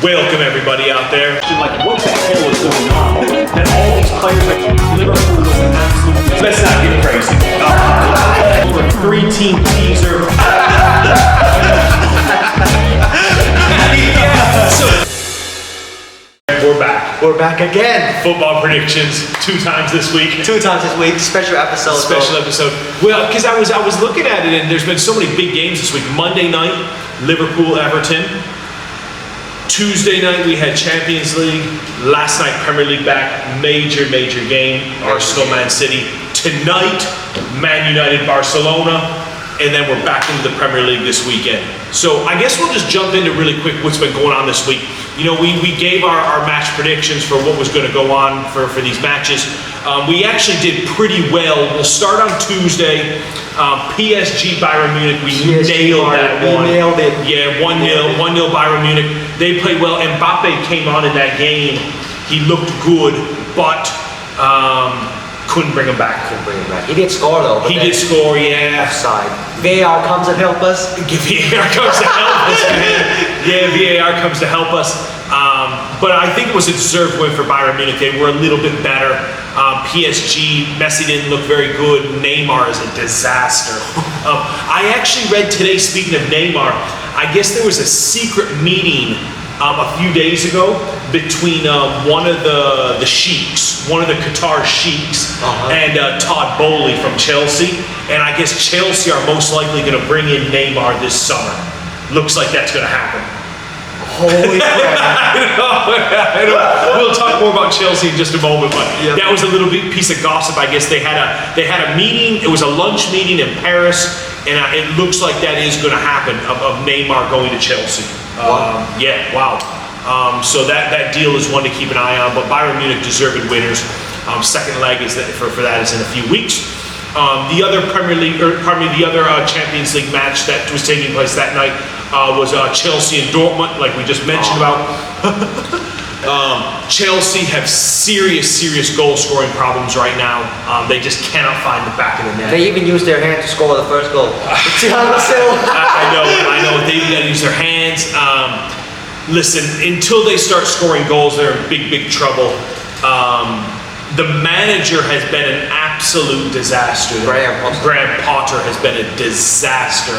Welcome everybody out there. Like, what the hell is going on? And all these players, like Liverpool was an absolute. Let's not get crazy. We're a three-team teaser. We're back. We're back again. Football predictions 2 times this week. 2 times this week. Special episode. Special episode. Well, because I was looking at it, and there's been so many big games this week. Monday night, Liverpool, Everton. Tuesday night we had Champions League. Last night Premier League back. Major game. Arsenal, Man City. Tonight, Man United, Barcelona. And then we're back into the Premier League this weekend. So I guess we'll just jump into really quick what's been going on this week. You know, we gave our match predictions for what was going to go on for these matches. We actually did pretty well. We'll start on Tuesday. PSG Bayern Munich, we nailed that one. We nailed it. Yeah, 1-0 Bayern Munich. They played well. Mbappe came on in that game. He looked good, but couldn't bring him back. He did score though. He did score, yeah. Offside. VAR comes and help us. VAR comes to help us, man. Yeah, VAR comes to help us. But I think it was a deserved win for Bayern Munich. They were a little bit better. PSG, Messi didn't look very good. Neymar is a disaster. I actually read today, speaking of Neymar, I guess there was a secret meeting a few days ago between one of the sheiks, one of the Qatar sheiks, and Todd Bowley from Chelsea. And I guess Chelsea are most likely going to bring in Neymar this summer. Looks like that's going to happen. Holy crap. I know. We'll talk more about Chelsea in just a moment, but that was a little piece of gossip. I guess they had a meeting. It was a lunch meeting in Paris, and it looks like that is going to happen of Neymar going to Chelsea. Wow. So that deal is one to keep an eye on. But Bayern Munich deserved winners. Second leg is for that is in a few weeks. The other Champions League match that was taking place that night was Chelsea and Dortmund, like we just mentioned about. Chelsea have serious goal scoring problems right now. They just cannot find the back of the net. They even used their hand to score the first goal. I know. They even got to use their hands. Listen, until they start scoring goals, they're in big trouble. The manager has been an absolute disaster. Graham Potter has been a disaster.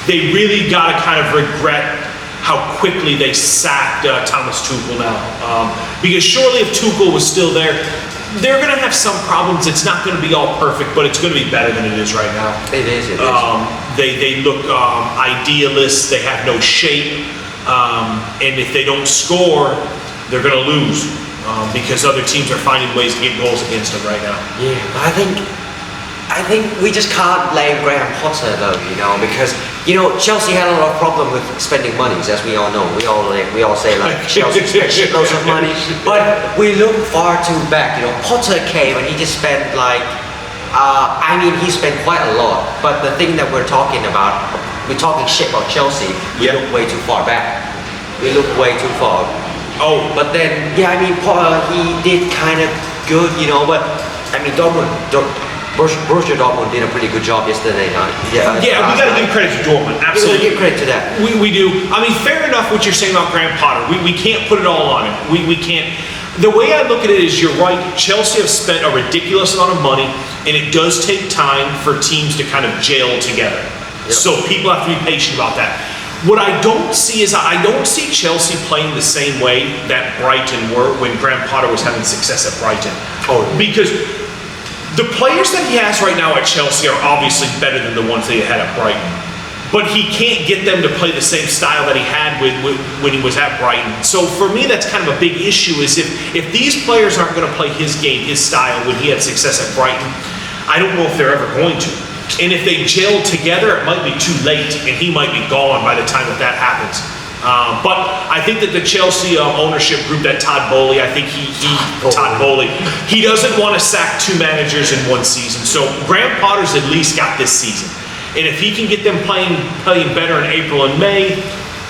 They really got to kind of regret how quickly they sacked Thomas Tuchel now. Because surely if Tuchel was still there, they're going to have some problems. It's not going to be all perfect, but it's going to be better than it is right now. It is. They look idealists. They have no shape. And if they don't score, they're going to lose. Because other teams are finding ways to get goals against them right now. Yeah, I think we just can't blame Graham Potter though, because Chelsea had a lot of problem with spending money, as we all know. We all say like Chelsea spent shitloads of money, but we look far too back. Potter came and he just spent he spent quite a lot. But the thing that we're talking shit about Chelsea. We look way too far back. We look way too far. But then, he did kind of good, but Borussia Dortmund did a pretty good job yesterday night. We got to give credit to Dortmund, absolutely. We give credit to that. We do. Fair enough what you're saying about Graham Potter. We can't put it all on him. We can't. The way I look at it is, you're right, Chelsea have spent a ridiculous amount of money, and it does take time for teams to kind of gel together. So people have to be patient about that. What I don't see is, I don't see Chelsea playing the same way that Brighton were when Graham Potter was having success at Brighton. Because the players that he has right now at Chelsea are obviously better than the ones that he had at Brighton. But he can't get them to play the same style that he had when he was at Brighton. So for me, that's kind of a big issue, is if these players aren't going to play his game, his style, when he had success at Brighton, I don't know if they're ever going to. And if they gel together, it might be too late, and he might be gone by the time that happens. But I think that the Chelsea ownership group, that Todd Bowley, I think Todd Bowley, he doesn't want to sack 2 managers in one season. So Graham Potter's at least got this season. And if he can get them playing better in April and May,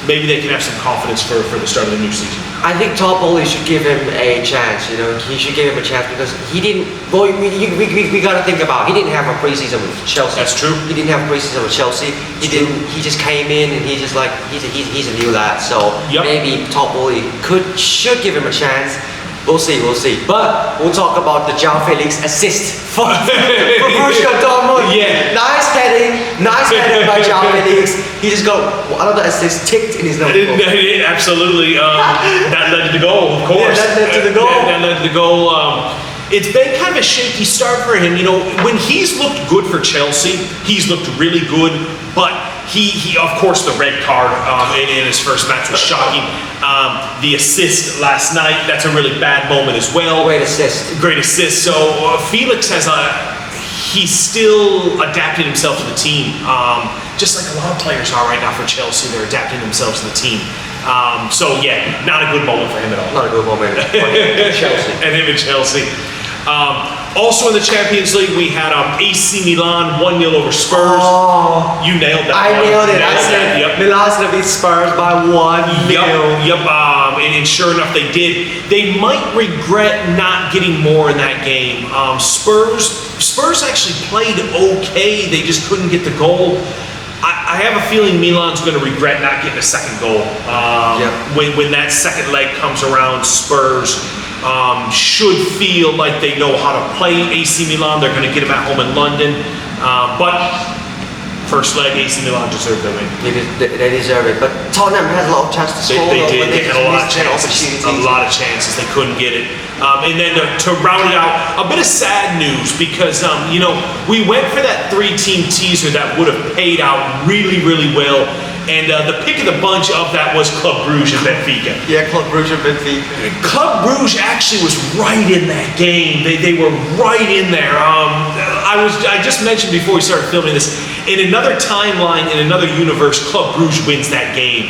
maybe they can have some confidence for the start of the new season. I think Todd Bowley should give him a chance. He should give him a chance because he didn't. Well, we got to think about. He didn't have a preseason with Chelsea. That's true. He didn't have a preseason with Chelsea. He just came in and he's a new lad. So maybe Todd Bowley should give him a chance. We'll see. But we'll talk about the João Felix assist for Borussia Dortmund. Yeah. Nice heading by João Felix. He just got another assist ticked in his notebook. Absolutely. That led to the goal, of course. Yeah, that led to the goal. That led to the goal. It's been kind of a shaky start for him. When he's looked good for Chelsea, he's looked really good. But he of course, the red card in his first match was shocking. The assist last night, that's a really bad moment as well. Great assist. So Felix he's still adapting himself to the team. Just like a lot of players are right now for Chelsea, they're adapting themselves to the team. So yeah, not a good moment for him at all. Not a good moment for him in Chelsea. And him in Chelsea. Also in the Champions League, we had AC Milan 1-0 over Spurs. Oh, you nailed that. I nailed it. I said Milan's gonna beat Spurs by 1-0. Yep. And sure enough, they did. They might regret not getting more in that game. Spurs actually played okay. They just couldn't get the goal. I have a feeling Milan's going to regret not getting a second goal. When that second leg comes around, Spurs should feel like they know how to play AC Milan. They're going to get them at home in London. But first leg, AC Milan deserved their win. They deserve it. But Tottenham has a lot of chances to score. They did. They had a lot of chances. A lot of chances. They couldn't get it. And then to round it out, a bit of sad news because, we went for that 3-team teaser that would have paid out really, really well. And the pick of the bunch of that was Club Brugge and Benfica. Yeah, Club Brugge and Benfica. Club Brugge actually was right in that game. They were right in there. I just mentioned before we started filming this, in another timeline, in another universe, Club Brugge wins that game.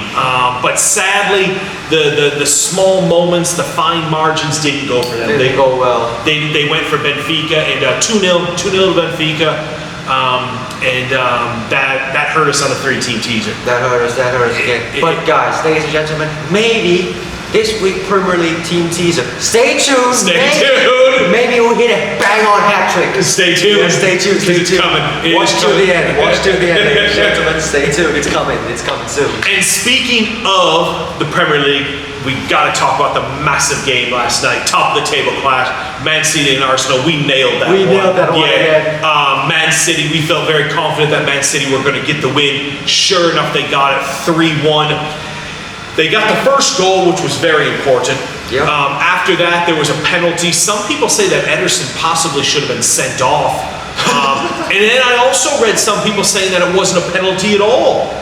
But sadly, the small moments, the fine margins didn't go for them. They didn't go well. They went for Benfica and 2-0 to Benfica. That hurt us on the 3-team teaser. That hurt us again. But guys, ladies and gentlemen, maybe this week Premier League team teaser. Stay tuned. Maybe we'll hit a bang-on hat trick. Stay tuned. Yeah, stay tuned. It's coming. Watch till the end, ladies and gentlemen. Stay tuned. It's coming soon. And speaking of the Premier League, we got to talk about the massive game last night. Top of the table clash. Man City and Arsenal. We nailed that one. Nailed that one again. Man City, we felt very confident that Man City were going to get the win. Sure enough, they got it 3-1. They got the first goal, which was very important. Yep. After that, there was a penalty. Some people say that Ederson possibly should have been sent off. And then I also read some people saying that it wasn't a penalty at all.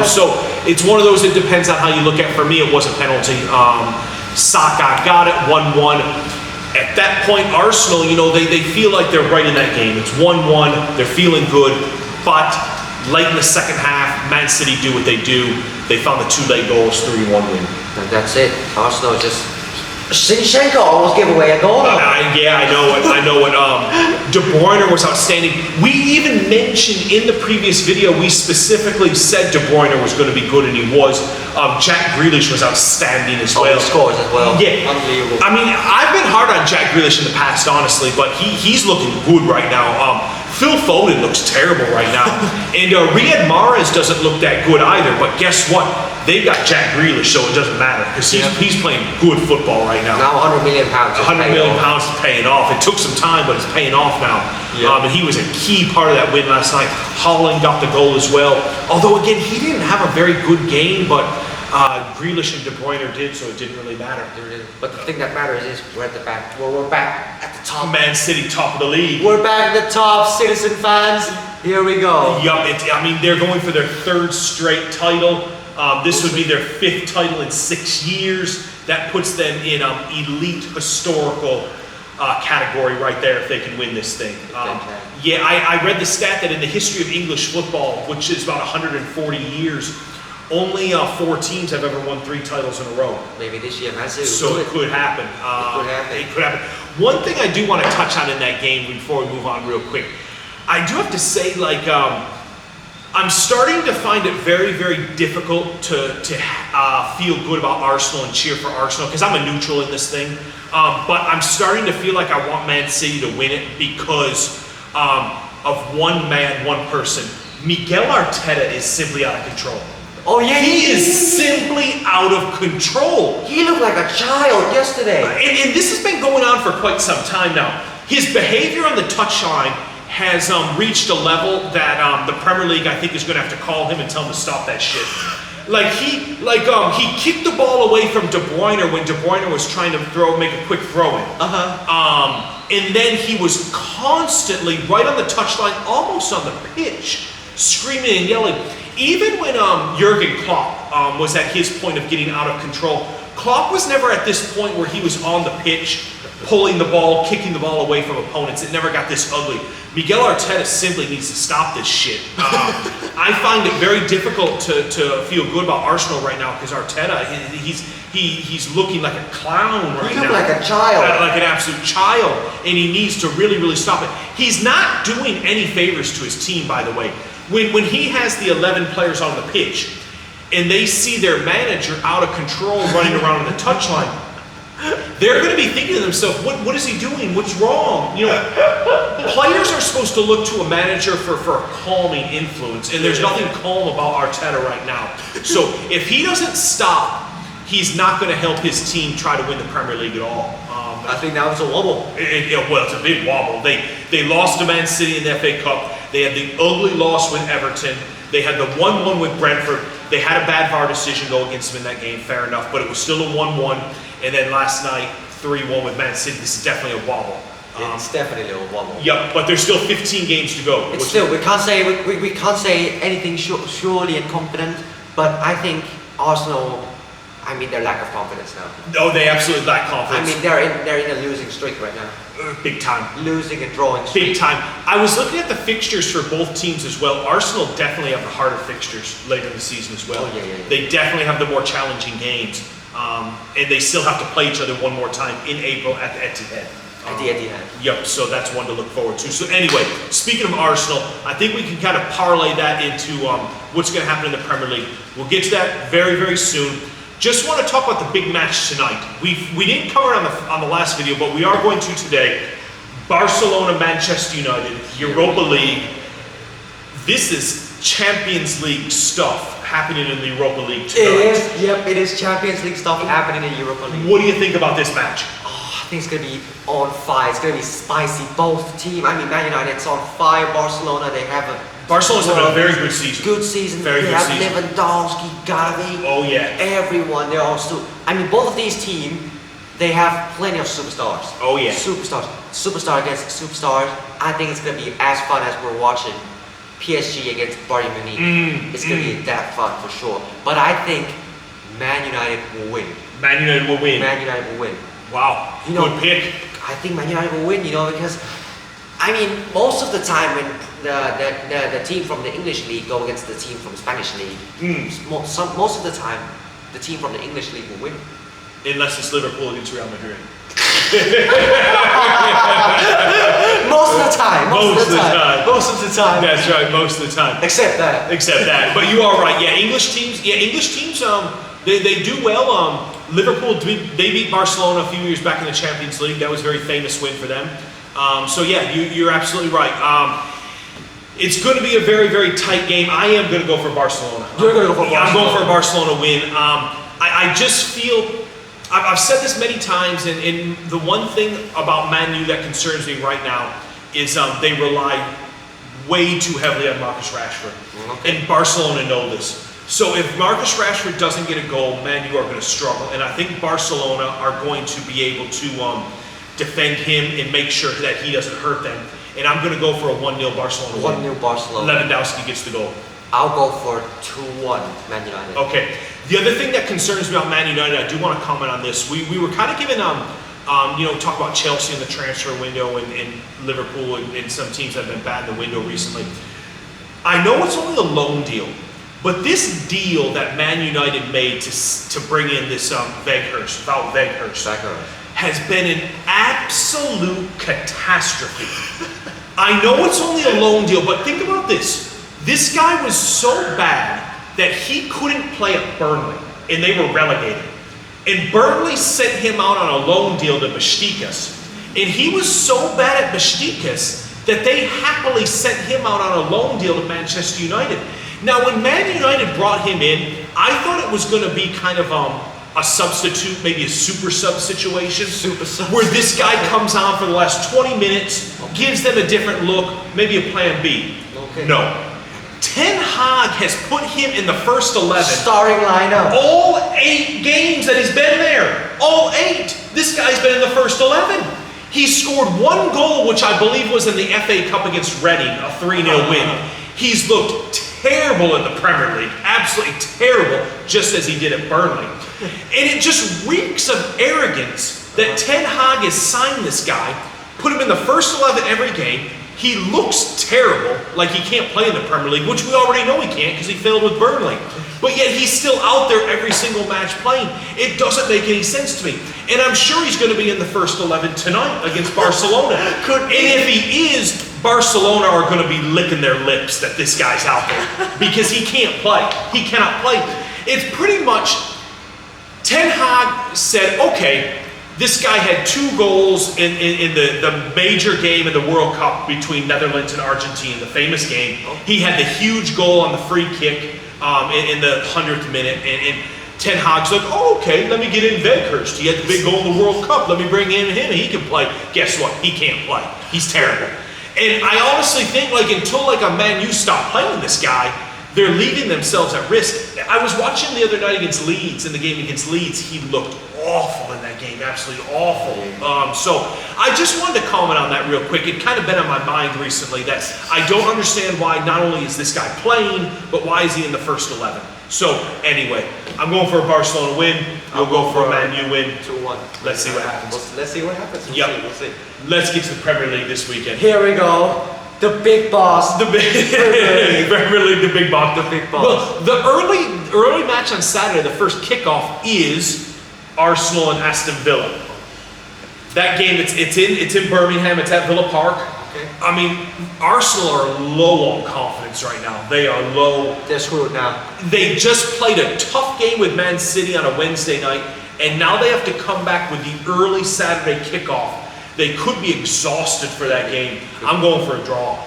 So it's one of those, it depends on how you look at it. For me, it was a penalty. Saka got it, 1-1. At that point, Arsenal, they feel like they're right in that game. It's 1-1, they're feeling good. But late in the second half, Man City do what they do. They found the 2 late goals, 3-1 win. And that's it. Arsenal just... Zinchenko almost gave away a goal. I know it. De Bruyne was outstanding. We even mentioned in the previous video, we specifically said De Bruyne was going to be good, and he was. Jack Grealish was outstanding as well. He scores as well. Yeah. Unbelievable. I mean, I've been hard on Jack Grealish in the past, honestly, but he's looking good right now. Phil Foden looks terrible right now. And Riyad Mahrez doesn't look that good either, but guess what? They've got Jack Grealish, so it doesn't matter because he's playing good football right now. Now £100 million. £100 million is paying off. It took some time, but it's paying off now. And he was a key part of that win last night. Haaland got the goal as well. Although, again, he didn't have a very good game, but Grealish and De Bruyne did, so it didn't really matter. But the thing that matters is we're at the back. We're back at the top. Man City, top of the league. We're back at the top, Citizen fans. Here we go. Yup, they're going for their 3rd straight title. This would be their 5th title in 6 years. That puts them in elite historical category right there if they can win this thing. I read the stat that in the history of English football, which is about 140 years, only 4 teams have ever won 3 titles in a row. Maybe this year, Man City. So it could happen. It could happen. One thing I do want to touch on in that game before we move on real quick, I do have to say, I'm starting to find it very, very difficult to feel good about Arsenal and cheer for Arsenal because I'm a neutral in this thing. But I'm starting to feel like I want Man City to win it because of one man, one person. Mikel Arteta is simply out of control. Oh yeah, He is simply out of control. He looked like a child yesterday. And this has been going on for quite some time now. His behavior on the touchline has reached a level that the Premier League, I think, is going to have to call him and tell him to stop that shit. He kicked the ball away from De Bruyne when De Bruyne was trying to make a quick throw in. And then he was constantly right on the touchline, almost on the pitch, screaming and yelling. Even when Jurgen Klopp was at his point of getting out of control, Klopp was never at this point where he was on the pitch, pulling the ball, kicking the ball away from opponents. It never got this ugly. Mikel Arteta simply needs to stop this shit. I find it very difficult to feel good about Arsenal right now because Arteta, he's looking like a clown right now. He looked like a child. Like an absolute child. And he needs to really, really stop it. He's not doing any favors to his team, by the way. When he has the 11 players on the pitch and they see their manager out of control running around on the touchline, they're going to be thinking to themselves, what is he doing? What's wrong? You know, players are supposed to look to a manager for a calming influence, and there's nothing calm about Arteta right now. So if he doesn't stop, he's not going to help his team try to win the Premier League at all. I think that was a wobble. Well, it's a big wobble. They lost to Man City in the FA Cup. They had the ugly loss with Everton. They had the 1-1 with Brentford. They had a bad VAR decision go against them in that game, fair enough, but it was still a 1-1. And then last night, 3-1 with Man City. This is definitely a wobble. It's definitely a wobble. Yep, but there's still 15 games to go. It's still, we can't say anything surely and confident, but I think Arsenal, I mean, their lack of confidence now. Oh, they absolutely lack confidence. I mean, they're in a losing streak right now. Big time. Losing and drawing streak. Big time. I was looking at the fixtures for both teams as well. Arsenal definitely have the harder fixtures later in the season as well. Oh, yeah. They definitely have the more challenging games. And they still have to play each other one more time in April at the Etihad. At the Etihad. Yep, so that's one to look forward to. So anyway, speaking of Arsenal, I think we can kind of parlay that into what's going to happen in the Premier League. We'll get to that very, very soon. Just want to talk about the big match tonight. We didn't cover it on the last video, but we are going to today. Barcelona, Manchester United, Europa League. This is Champions League stuff happening in the Europa League tonight. It is Champions League stuff happening in the Europa League. What do you think about this match? I think it's going to be on fire. It's going to be spicy. Both teams. I mean, Man United's on fire. Barcelona's having a very good season. Good season. Very they good have season. Lewandowski, Gavi. Oh yeah. Everyone. They're all still. I mean, both of these teams, they have plenty of superstars. Oh yeah. Superstar against superstars. I think it's going to be as fun as we're watching PSG against Bayern Munich. It's going to be that fun for sure. But I think Man United will win. Man United will win. Man United will win. Wow. You know, good pick. I think Man United will win, because I mean, most of the time when the team from the English league go against the team from the Spanish league, most of the time the team from the English league will win. Unless it's Liverpool against Real Madrid. Most of the time. Most of the time. That's right, most of the time. Except that. But you are right. Yeah, English teams. They do well. Liverpool, they beat Barcelona a few years back in the Champions League. That was a very famous win for them. So yeah, you're absolutely right. It's going to be a very, very tight game. I am going to go for Barcelona. You're going to go for Barcelona. I'm going for a Barcelona win. I just feel. I've said this many times, and the one thing about Man U that concerns me right now is they rely way too heavily on Marcus Rashford. Okay. And Barcelona know this. So if Marcus Rashford doesn't get a goal, Man U are going to struggle. And I think Barcelona are going to be able to defend him and make sure that he doesn't hurt them. And I'm going to go for a 1-0 Barcelona win. 1-0 Barcelona. Lewandowski gets the goal. I'll go for 2-1 Man United. Okay. The other thing that concerns me about Man United, I do want to comment on this. We were kind of given, talk about Chelsea in the transfer window and Liverpool and some teams that have been bad in the window recently. I know it's only a loan deal, but this deal that Man United made to bring in this Weghorst, has been an absolute catastrophe. I know it's only a loan deal, but think about this. This guy was so bad that he couldn't play at Burnley, and they were relegated. And Burnley sent him out on a loan deal to Besiktas. And he was so bad at Besiktas that they happily sent him out on a loan deal to Manchester United. Now, when Man United brought him in, I thought it was going to be kind of a substitute, maybe a super sub situation, where this guy comes on for the last 20 minutes, gives them a different look, maybe a plan B. Okay. No. Ten Hag has put him in the first 11. Starting lineup. All 8 games that he's been there. All 8. This guy's been in the first 11. He scored 1 goal, which I believe was in the FA Cup against Reading, a 3-0 win. He's looked terrible in the Premier League. Absolutely terrible, just as he did at Burnley. And it just reeks of arrogance that Ten Hag has signed this guy, put him in the first 11 every game. He looks terrible, like he can't play in the Premier League, which we already know he can't because he failed with Burnley. But yet he's still out there every single match playing. It doesn't make any sense to me. And I'm sure he's going to be in the first 11 tonight against Barcelona. And if he is, Barcelona are going to be licking their lips that this guy's out there because he can't play. He cannot play. It's pretty much Ten Hag said, okay, this guy had 2 goals in the major game in the World Cup between Netherlands and Argentina, the famous game. He had the huge goal on the free kick in the 100th minute. And Ten Hag's like, oh, okay, let me get in Weghorst. He had the big goal in the World Cup. Let me bring in him and he can play. Guess what? He can't play. He's terrible. And I honestly think until a Man U stop playing this guy, they're leaving themselves at risk. I was watching the other night against Leeds, in the game against Leeds. He looked awful in that game, absolutely awful. So I just wanted to comment on that real quick. It kind of been on my mind recently that I don't understand why not only is this guy playing, but why is he in the first 11? So anyway, I'm going for a Barcelona win. You'll go for a Man U win. 2-1. Let's see what happens. Let's see what happens. We'll see. Let's get to the Premier League this weekend. Here we go. The big boss. The big Premier League, the big boss. The big boss. Well, the early match on Saturday, the first kickoff is Arsenal and Aston Villa. That game, it's in Birmingham. It's at Villa Park. Okay. I mean, Arsenal are low on confidence right now. They are low. They're screwed now. They just played a tough game with Man City on a Wednesday night, and now they have to come back with the early Saturday kickoff. They could be exhausted for that game. I'm going for a draw.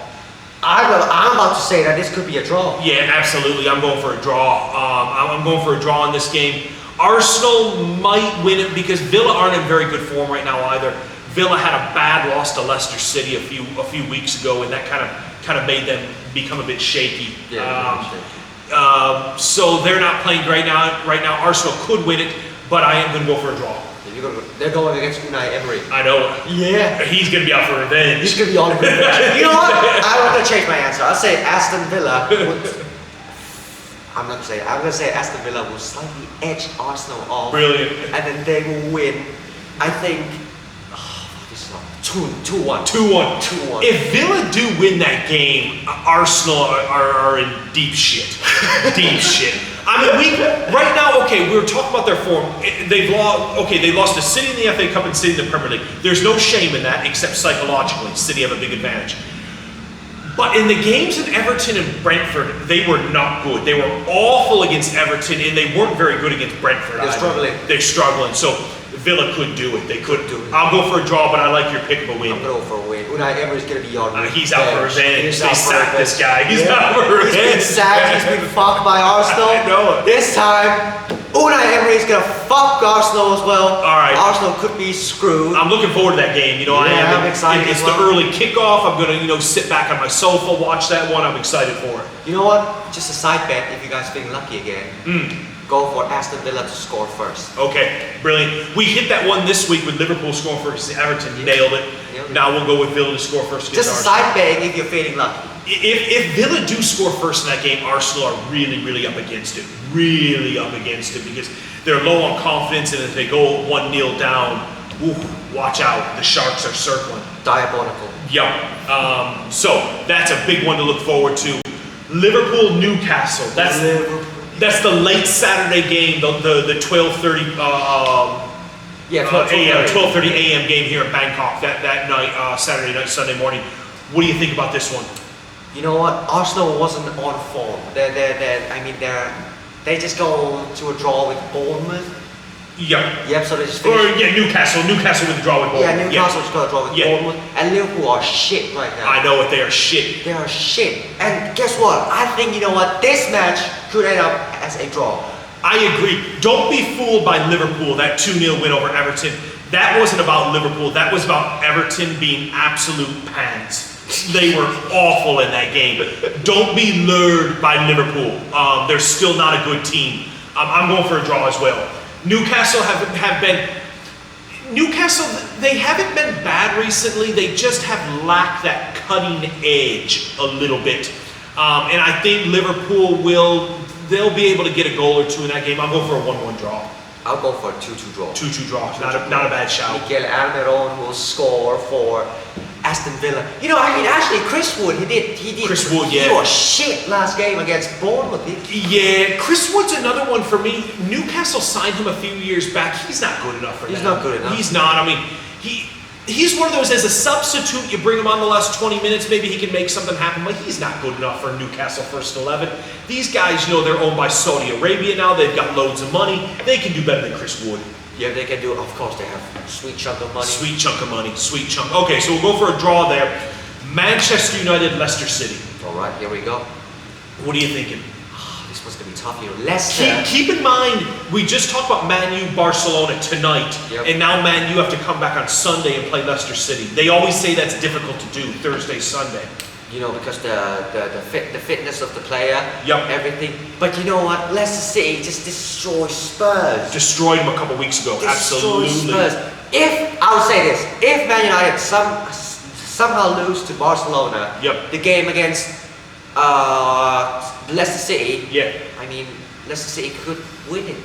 I'm about to say that this could be a draw. Yeah, absolutely. I'm going for a draw. I'm going for a draw in this game. Arsenal might win it because Villa aren't in very good form right now either. Villa had a bad loss to Leicester City a few weeks ago, and that kind of made them become a bit shaky. So they're not playing great now. Right now, Arsenal could win it, but I am going to go for a draw. They're going against Unai Emery. I know. Yeah. He's going to be out for revenge. He's going to be on revenge. You know what? I'm going to change my answer. I'll say Aston Villa would... I'm not saying. I'm going to say Aston Villa will slightly edge Arsenal off. Brilliant. And then they will win. I think... this is not... 2-1. 2-1. If Villa do win that game, Arsenal are in deep shit. Deep shit. I mean, right now, okay, we were talking about their form. They lost to City in the FA Cup and City in the Premier League. There's no shame in that, except psychologically. City have a big advantage. But in the games in Everton and Brentford, they were not good. They were awful against Everton, and they weren't very good against Brentford. They're struggling. So Villa could do it. They could do it. I'll go for a draw, but I like your pick of a win. I'm going for a win. Unai Emery's going to be on revenge. He's out for revenge. They sacked this guy. He's out for revenge. He's been sacked. He's been fucked by Arsenal. I know it. This time, Unai Emery's going to fuck Arsenal as well. All right. Arsenal could be screwed. I'm looking forward to that game. You know, I'm excited. It's the early kickoff. I'm going to, sit back on my sofa, watch that one. I'm excited for it. You know what? Just a side bet if you guys feeling lucky again. Go for Aston Villa to score first. Okay, brilliant. We hit that one this week with Liverpool scoring first. Everton nailed it. Now we'll go with Villa to score first against Just Arsenal. a side bet if you're feeling lucky. If Villa do score first in that game, Arsenal are really, really up against it. Really up against it because they're low on confidence, and if they go 1-0 down, watch out. The Sharks are circling. Diabolical. Yep. So that's a big one to look forward to. Liverpool-Newcastle. That's the late Saturday game, the 12:30 12:30 a.m. game here in Bangkok that night, Saturday night, Sunday morning. What do you think about this one? You know what? Arsenal wasn't on form. They just go to a draw with Bournemouth. Yep. So they just Or finished. Newcastle with the draw with Bournemouth. Yeah, Newcastle just got a draw with Bournemouth. And Liverpool are shit right now. I know what they are shit. They are shit. And guess what? I think, you know what? This match could end up as a draw. I agree. Don't be fooled by Liverpool, that 2-0 win over Everton. That wasn't about Liverpool. That was about Everton being absolute pants. They were awful in that game. Don't be lured by Liverpool. They're still not a good team. I'm going for a draw as well. Newcastle they haven't been bad recently. They just have lacked that cutting edge a little bit. And I think Liverpool they'll be able to get a goal or two in that game. I'll go for a 1-1 draw. I'll go for a 2-2 draw. 2-2 draw. Not a bad shout. Mikel Arteta will score for Aston Villa. You know, actually, Chris Wood, he did. Chris Wood, He was shit last game against Bournemouth. Yeah, Chris Wood's another one for me. Newcastle signed him a few years back. He's not good enough for them. He's not good enough. He's not. He's one of those, as a substitute, you bring him on the last 20 minutes, maybe he can make something happen, but he's not good enough for Newcastle first 11. These guys, they're owned by Saudi Arabia now. They've got loads of money. They can do better than Chris Wood. Yeah, they can do. Of course, they have a sweet chunk of money. Sweet chunk of money. Sweet chunk. Okay, so we'll go for a draw there. Manchester United, Leicester City. All right, here we go. What are you thinking? This one's gonna be tough here. Leicester. Keep in mind, we just talked about Man U, Barcelona tonight, and now Man U have to come back on Sunday and play Leicester City. They always say that's difficult to do, Thursday, Sunday. You know, because the fitness of the player, Yep. everything. But you know what? Leicester City just destroyed Spurs. Destroyed them a couple weeks ago. Absolutely. Spurs. I would say this, if Man United somehow lose to Barcelona, the game against Leicester City, Leicester City could win it.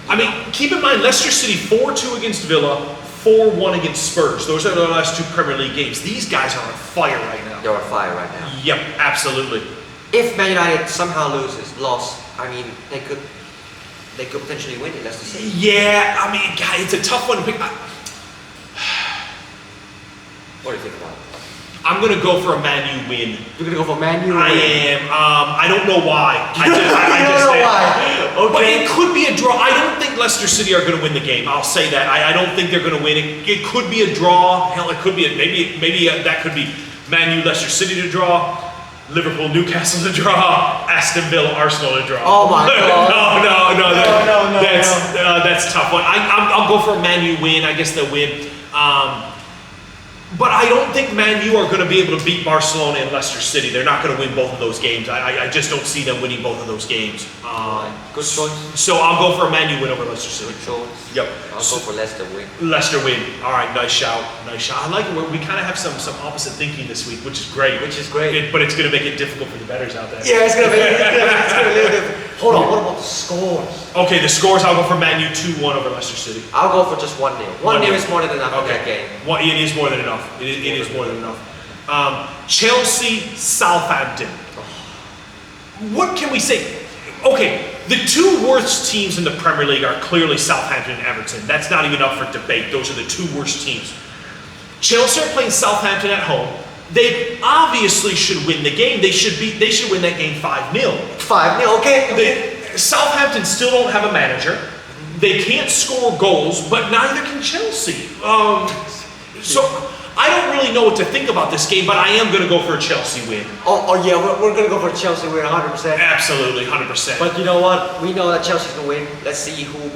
Keep in mind, Leicester City 4-2 against Villa, 4-1 against Spurs. Those are the last two Premier League games. These guys are on fire right now. They're on fire right now. Yep, absolutely. If Man United somehow lost, they could potentially win it, Leicester City. Yeah, God, it's a tough one to pick. What do you think about it? I'm going to go for a Man U win. You're going to go for Man U win? I am. I don't know why. I don't know why. Okay. But it could be a draw. I don't think Leicester City are going to win the game. I'll say that. I don't think they're going to win it. It could be a draw. Hell, it could be maybe that could be Man U, Leicester City to draw. Liverpool, Newcastle to draw. Aston Villa, Arsenal to draw. Oh my God. No. That's a tough one. I'll go for a Man U win. I guess they'll win. But I don't think Man U are going to be able to beat Barcelona and Leicester City. They're not going to win both of those games. I just don't see them winning both of those games. Good choice. So I'll go for a Man U win over Leicester City. Good choice. Yep. I'll go for Leicester win. Leicester win. All right, nice shout. I like it. We kind of have some opposite thinking this week, which is great. But it's going to make it difficult for the bettors out there. Yeah, it's going to be a little different. Hold on, what about the scores? Okay, the scores, I'll go for Man U 2-1 over Leicester City. I'll go for just 1-0. 1-0 is more than enough in that game. It is more than enough. It is more than enough. Chelsea, Southampton. What can we say? Okay, the two worst teams in the Premier League are clearly Southampton and Everton. That's not even up for debate. Those are the two worst teams. Chelsea are playing Southampton at home. They obviously should win the game. They should win that game 5-0. 5-0, okay. Southampton still don't have a manager. They can't score goals, but neither can Chelsea. So I don't really know what to think about this game, but I am going to go for a Chelsea win. Oh yeah, we're going to go for a Chelsea win 100%. Absolutely, 100%. But you know what? We know that Chelsea's going to win. Let's see who will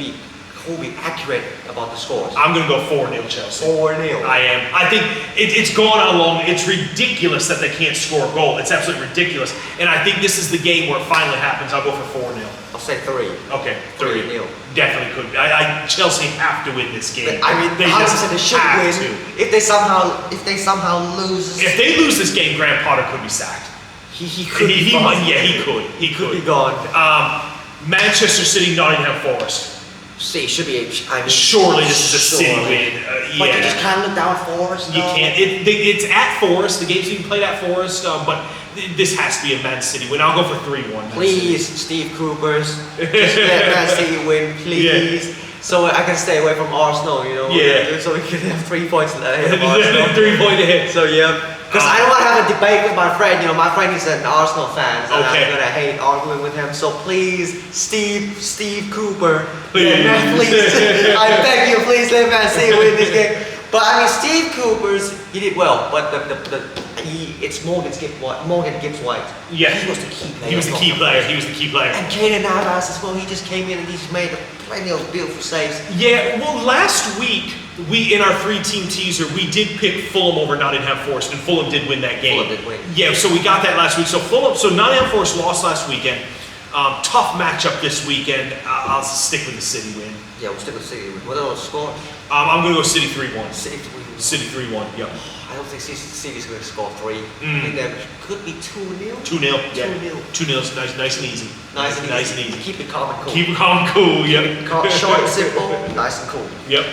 be accurate about the scores. I'm going to go 4-0 Chelsea. 4-0. I am. I think it's gone on long. It's ridiculous that they can't score a goal. It's absolutely ridiculous. And I think this is the game where it finally happens. I'll go for 4-0. I'll say 3. Okay, 3-0. Definitely could. Chelsea have to win this game. They should win. To. If they somehow lose. If they lose this game, Graham Potter could be sacked. He could be gone. He could be gone. Manchester City, Nottingham Forest. See, should be. Surely this is a City win. But you just can't look down Forest. You can't. It's at Forest. The game's being played at Forest, but this has to be a Man City win. I'll go for 3-1. Please, Steve Coopers, just let Man City win, please. Yeah. So I can stay away from Arsenal, Yeah. So we can have 3 points ahead of Arsenal. 3 point ahead. So yeah. Because I don't want to have a debate with my friend. You know, my friend is an Arsenal fan, so Okay. I'm gonna hate arguing with him. So please, Steve Cooper, Please. I beg you, please let Man City win this game. But I mean, Steve he did well, but it's Morgan Gibbs White. Yeah. He was the key player. He was the key player. He was the key player. And Keylor Navas as well. He just came in and he's made plenty of beautiful saves. Yeah, well, last week, in our 3-team teaser, we did pick Fulham over Nottingham Forest, and Fulham did win that game. Fulham did win. Yeah, so we got that last week. So Nottingham Forest lost last weekend. Tough matchup this weekend. I'll stick with the City win. Yeah, we'll stick with City. What are the score? I'm going to go City 3-1. City 3-1. City 3-1, yep. I don't think City's going to score 3. I think there could be 2-0. 2-0, yeah. 2-0. 2-0 is nice and easy. Nice and easy. Keep it calm and cool. Keep it calm and cool, yep. Short and simple, nice and cool. Yep.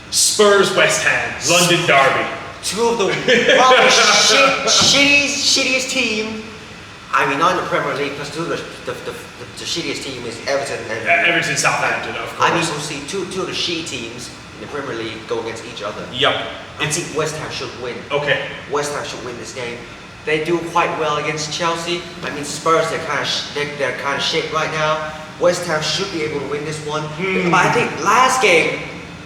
Spurs West Ham, London Derby. Two of the probably shittiest team. I mean, not in the Premier League, because the shittiest team is Everton and Everton Southampton, of course. I mean, we'll see two of the shitty teams in the Premier League go against each other. Yep. I think West Ham should win. Okay. West Ham should win this game. They do quite well against Chelsea. I mean, Spurs, they're kind of shit right now. West Ham should be able to win this one. But I think last game,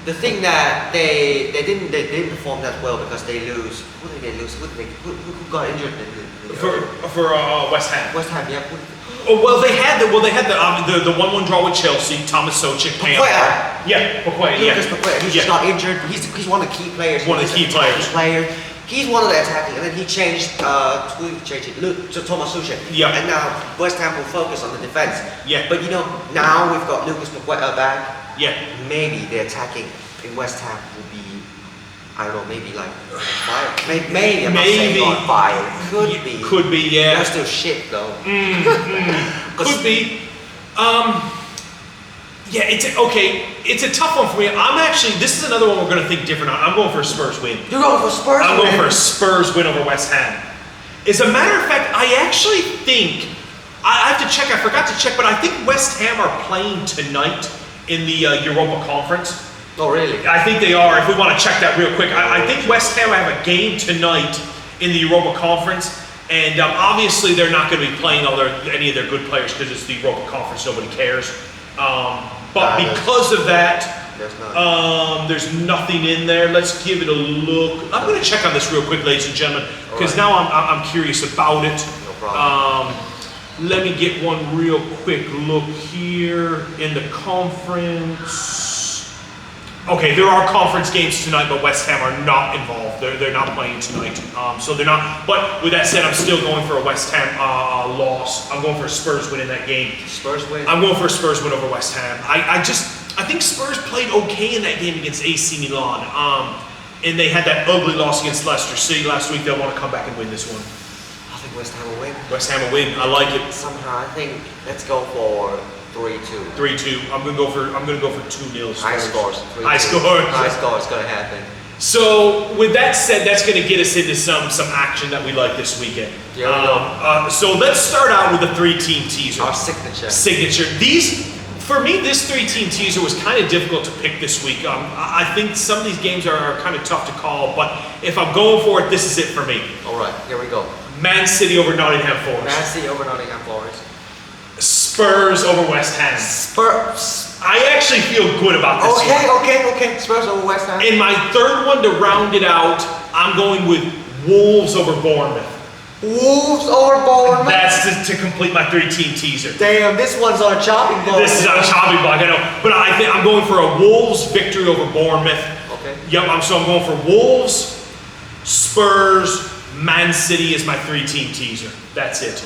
the thing that they didn't perform that well because they lose. Who did they lose? Who got injured? For West Ham. West Ham, yeah. Oh, well, they had the 1-1 draw with Chelsea. Thomas Soucek playing. Yeah, Paqueta. Yeah. Lucas Paqueta. He's just got injured. He's one of the key players. One of the key players. He's one of the attacking, and then he changed to Thomas Soucek. Yeah. And now West Ham will focus on the defense. Yeah. But you know, now we've got Lucas Paqueta back. Yeah. Maybe the attacking in West Ham will be, I don't know, maybe like fire. Maybe I'm not saying on fire. Could be. Yeah. They're still shit though. Could be. Yeah, it's a tough one for me. This is another one we're going to think different on. I'm going for a Spurs win. You're going for Spurs I'm win? going for a Spurs win over West Ham. As a matter of fact, I actually think, I have to check, I forgot to check, but I think West Ham are playing tonight in the Europa Conference. Oh, really? I think they are, if we want to check that real quick. I think West Ham have a game tonight in the Europa Conference, and obviously they're not going to be playing any of their good players because it's the Europa Conference, nobody cares. But because of that, there's nothing in there. Let's give it a look. I'm going to check on this real quick, ladies and gentlemen, because now I'm curious about it. No problem. Let me get one real quick look here in the conference. Okay, there are conference games tonight, but West Ham are not involved. They're not playing tonight, so they're not. But with that said, I'm still going for a West Ham loss. I'm going for a Spurs win in that game. Spurs win? I'm going for a Spurs win over West Ham. I think Spurs played okay in that game against AC Milan, and they had that ugly loss against Leicester City last week. They'll want to come back and win this one. I think West Ham will win. West Ham will win. I like it. Somehow, I think let's go for 3-2. 3-2. I'm gonna go for 2-0. High scores. 3-2. High scores. High scores gonna happen. So with that said, that's going to get us into some action that we like this weekend. Here we go. So let's start out with the 3-team teaser. Our signature. For me, this 3-team teaser was kind of difficult to pick this week. I think some of these games are kind of tough to call, but if I'm going for it, this is it for me. All right, here we go. Man City over Nottingham Forest. Man City over Nottingham Forest. Spurs over West Ham. Spurs. I actually feel good about this one. Okay. Spurs over West Ham. In my third one to round it out, I'm going with Wolves over Bournemouth. Wolves over Bournemouth. That's to complete my 3-team teaser. Damn, this one's on a chopping block. This is on a chopping block, I know. But I'm going for a Wolves victory over Bournemouth. Okay. Yep, I'm going for Wolves, Spurs, Man City is my 3-team teaser. That's it.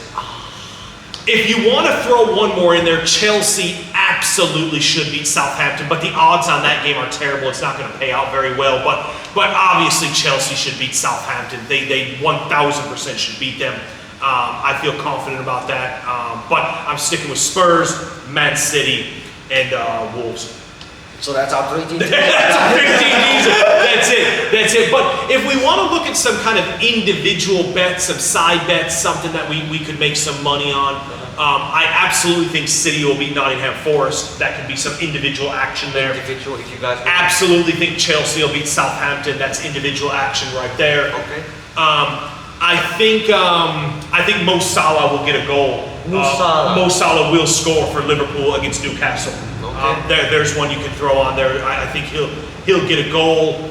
If you want to throw one more in there, Chelsea absolutely should beat Southampton, but the odds on that game are terrible. It's not going to pay out very well, but obviously Chelsea should beat Southampton. They 1,000% should beat them. I feel confident about that, but I'm sticking with Spurs, Man City, and Wolves. So that's our 3-team teaser. That's it. But if we want to look at some kind of individual bets, some side bets, something that we could make some money on, I absolutely think City will beat Nottingham Forest. That could be some individual action there. Individual, if you guys want. Absolutely think Chelsea will beat Southampton. That's individual action right there. Okay. I think Mo Salah will get a goal. Mo Salah will score for Liverpool against Newcastle. Okay. There's one you can throw on there. I think he'll get a goal.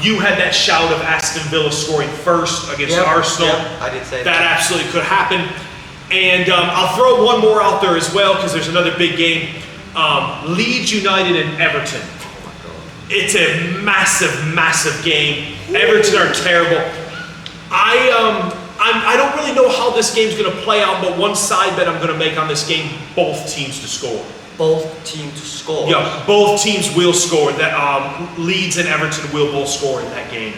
You had that shout of Aston Villa scoring first against Arsenal. Yep, I did say that absolutely could happen. And I'll throw one more out there as well because there's another big game. Leeds United and Everton. Oh my God. It's a massive, massive game. Everton are terrible. I don't really know how this game's going to play out, but one side bet I'm going to make on this game: both teams to score. Both teams to score. Yeah, both teams will score. That Leeds and Everton will both score in that game.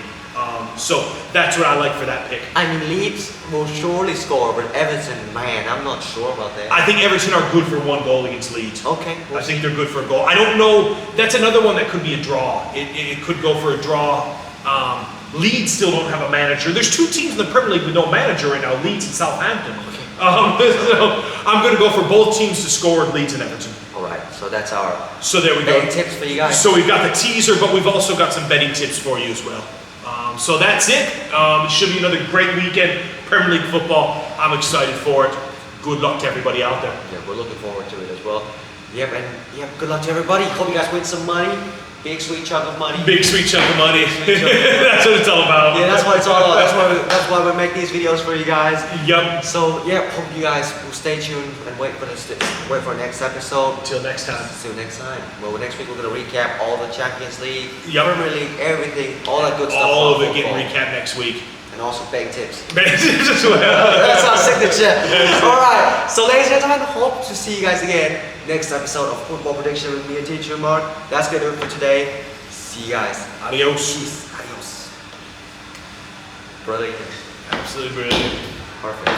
So that's what I like for that pick. I mean, Leeds will surely score, but Everton, man, I'm not sure about that. I think Everton are good for one goal against Leeds. Okay. I think they're good for a goal. I don't know. That's another one that could be a draw. It could go for a draw. Leeds still don't have a manager. There's two teams in the Premier League with no manager right now, Leeds and Southampton. So I'm going to go for both teams to score, Leeds and Everton. All right, so that's our So there we betting go. tips for you guys. So we've got the teaser, but we've also got some betting tips for you as well. So that's it. It should be another great weekend, Premier League football. I'm excited for it. Good luck to everybody out there. Yeah, we're looking forward to it as well. Yep, and good luck to everybody. Hope you guys win some money. Big sweet chunk of money. Big sweet chunk of money. That's what it's all about. Yeah, that's what it's all about. That's why we make these videos for you guys. Yep. So yeah, hope you guys will stay tuned and wait for our next episode. Until next time. See you next time. Well, next week we're gonna recap all the Champions League, Yep. Premier League, everything, all that good stuff. All of about it getting football. recapped next week. And also betting tips. As well. That's our signature. Alright, so ladies and gentlemen, hope to see you guys again next episode of Football Prediction with me and Teacher Mark. That's gonna do it for today. See you guys. Adios. Peace. Adios. Brilliant. Absolutely brilliant. Perfect.